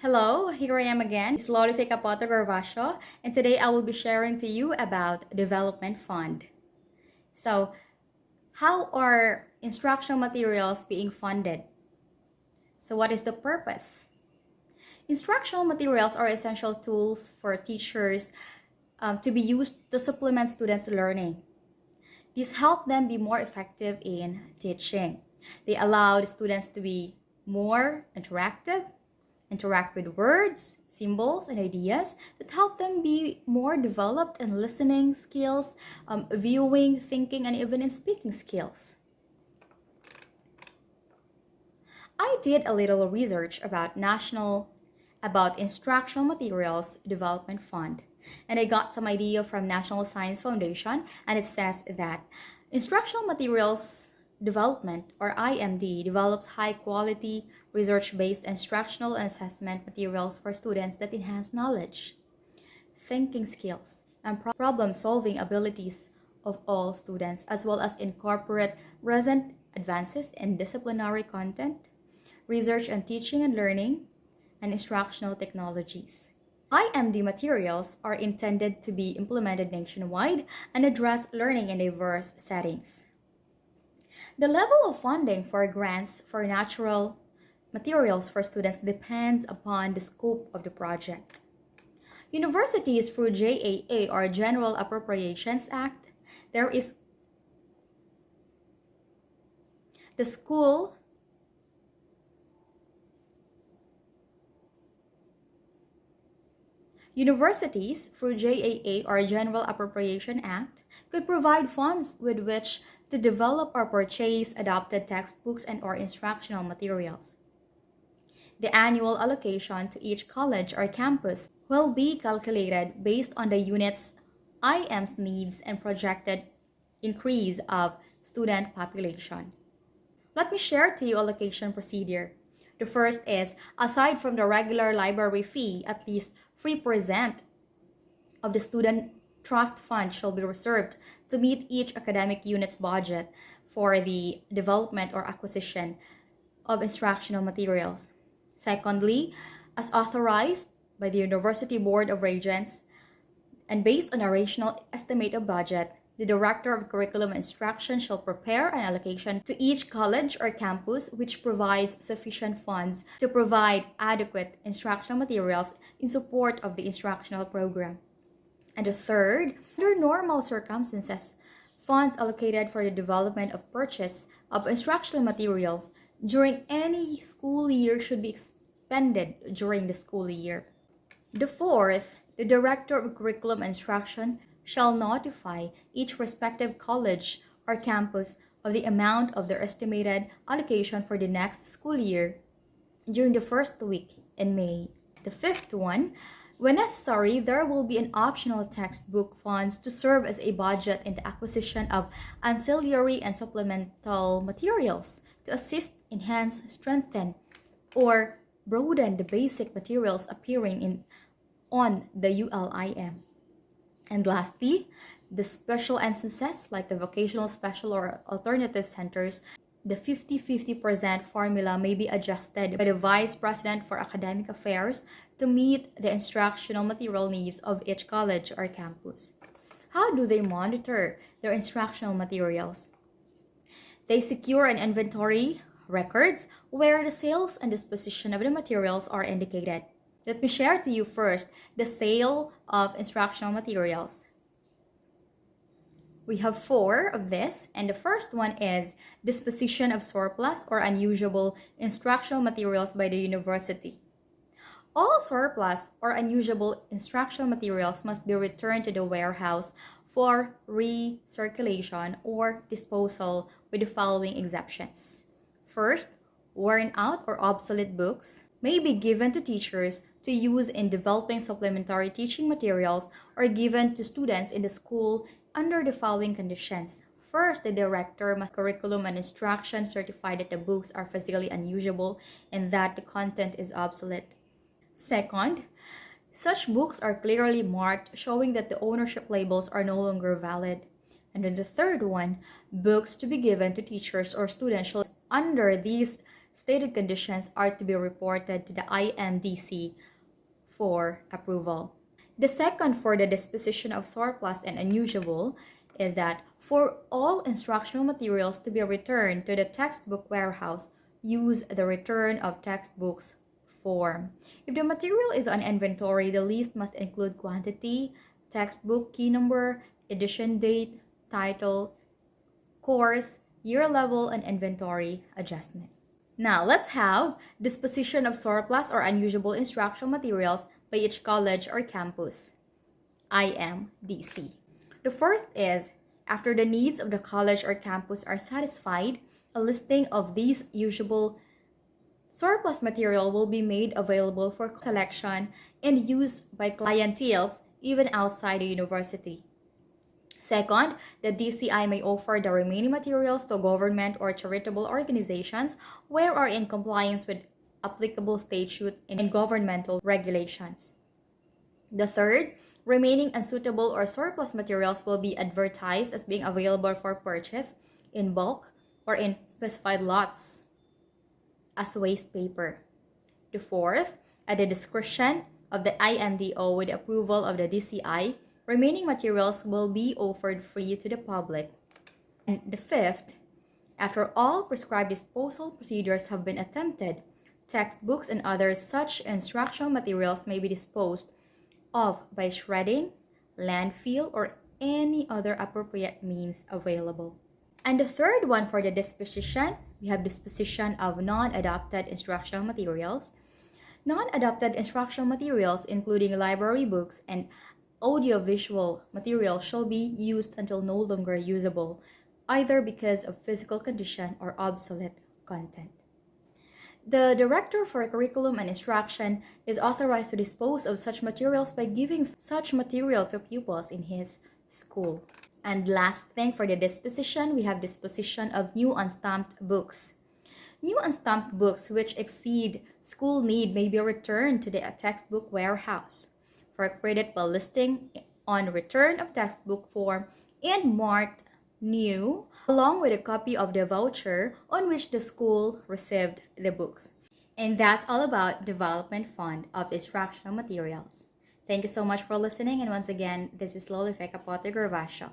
Hello, here I am again, Slorifica Potter Garvasio, and today I will be sharing to you about Development Fund. So, how are instructional materials being funded? So, what is the purpose? Instructional materials are essential tools for teachers to be used to supplement students' learning. These help them be more effective in teaching. They allow the students to be more interactive, interact with words, symbols, and ideas that help them be more developed in listening skills, viewing, thinking, and even in speaking skills. I did a little research about Instructional Materials Development Fund, and I got some idea from National Science Foundation, and it says that Instructional Materials Development, or IMD, develops high-quality, research-based instructional and assessment materials for students that enhance knowledge, thinking skills, and problem-solving abilities of all students, as well as incorporate recent advances in disciplinary content, research and teaching and learning, and instructional technologies. IMD materials are intended to be implemented nationwide and address learning in diverse settings. The level of funding for grants for natural materials for students depends upon the scope of the project. Universities through JAA, or General Appropriations Act, there is the school Universities through JAA, or General Appropriation Act, could provide funds with which to develop or purchase adopted textbooks and or instructional materials. The annual allocation to each college or campus will be calculated based on the unit's IM's needs and projected increase of student population. Let me share to you allocation procedure. The first is, aside from the regular library fee, at least 3% of the student trust fund shall be reserved to meet each academic unit's budget for the development or acquisition of instructional materials. Secondly, as authorized by the University Board of Regents and based on a rational estimate of budget, the Director of Curriculum Instruction shall prepare an allocation to each college or campus which provides sufficient funds to provide adequate instructional materials in support of the instructional program. And the third, under normal circumstances, funds allocated for the development of purchase of instructional materials during any school year should be expended during the school year. The fourth, the Director of Curriculum Instruction shall notify each respective college or campus of the amount of their estimated allocation for the next school year during the first week in May. The fifth one, when necessary, there will be an optional textbook funds to serve as a budget in the acquisition of ancillary and supplemental materials to assist, enhance, strengthen, or broaden the basic materials appearing on the ULIM. And lastly, the special instances like the vocational special or alternative centers, the 50-50% formula may be adjusted by the Vice President for Academic Affairs to meet the instructional material needs of each college or campus. How do they monitor their instructional materials? They secure an inventory records where the sales and disposition of the materials are indicated. Let me share to you first the sale of instructional materials. We have 4 of this, and the first one is disposition of surplus or unusable instructional materials by the university. All surplus or unusable instructional materials must be returned to the warehouse for recirculation or disposal with the following exceptions. First, worn out or obsolete books may be given to teachers to use in developing supplementary teaching materials or given to students in the school under the following conditions. First, the director must curriculum and instruction certify that the books are physically unusable and that the content is obsolete. Second, such books are clearly marked showing that the ownership labels are no longer valid. And then the third one, books to be given to teachers or students shall under these stated conditions are to be reported to the IMDC for approval. The second for the disposition of surplus and unusable is that for all instructional materials to be returned to the textbook warehouse, use the return of textbooks form. If the material is on inventory, the list must include quantity, textbook key number, edition date, title, course, year level, and inventory adjustment. Now, let's have disposition of surplus or unusable instructional materials by each college or campus, IMDC. The first is, after the needs of the college or campus are satisfied, a listing of these usable surplus material will be made available for selection and use by clienteles even outside the university. Second, the DCI may offer the remaining materials to government or charitable organizations where are in compliance with applicable statute and governmental regulations. The third, remaining unsuitable or surplus materials will be advertised as being available for purchase in bulk or in specified lots as waste paper. The fourth, at the discretion of the IMDO with approval of the DCI, remaining materials will be offered free to the public. And the fifth, after all prescribed disposal procedures have been attempted, textbooks and other such instructional materials may be disposed of by shredding, landfill, or any other appropriate means available. And the third one for the disposition, we have disposition of non-adopted instructional materials. Non-adopted instructional materials, including library books and audiovisual materials, shall be used until no longer usable, either because of physical condition or obsolete content. The Director for Curriculum and Instruction is authorized to dispose of such materials by giving such material to pupils in his school. And last thing for the disposition, we have disposition of new unstamped books. New unstamped books which exceed school need may be returned to the textbook warehouse for credit by listing on return of textbook form and marked new, along with a copy of the voucher on which the school received the books. And that's all about Development Fund of Instructional Materials. Thank you so much for listening, and once again, this is Lolifeka Pote Gervasio.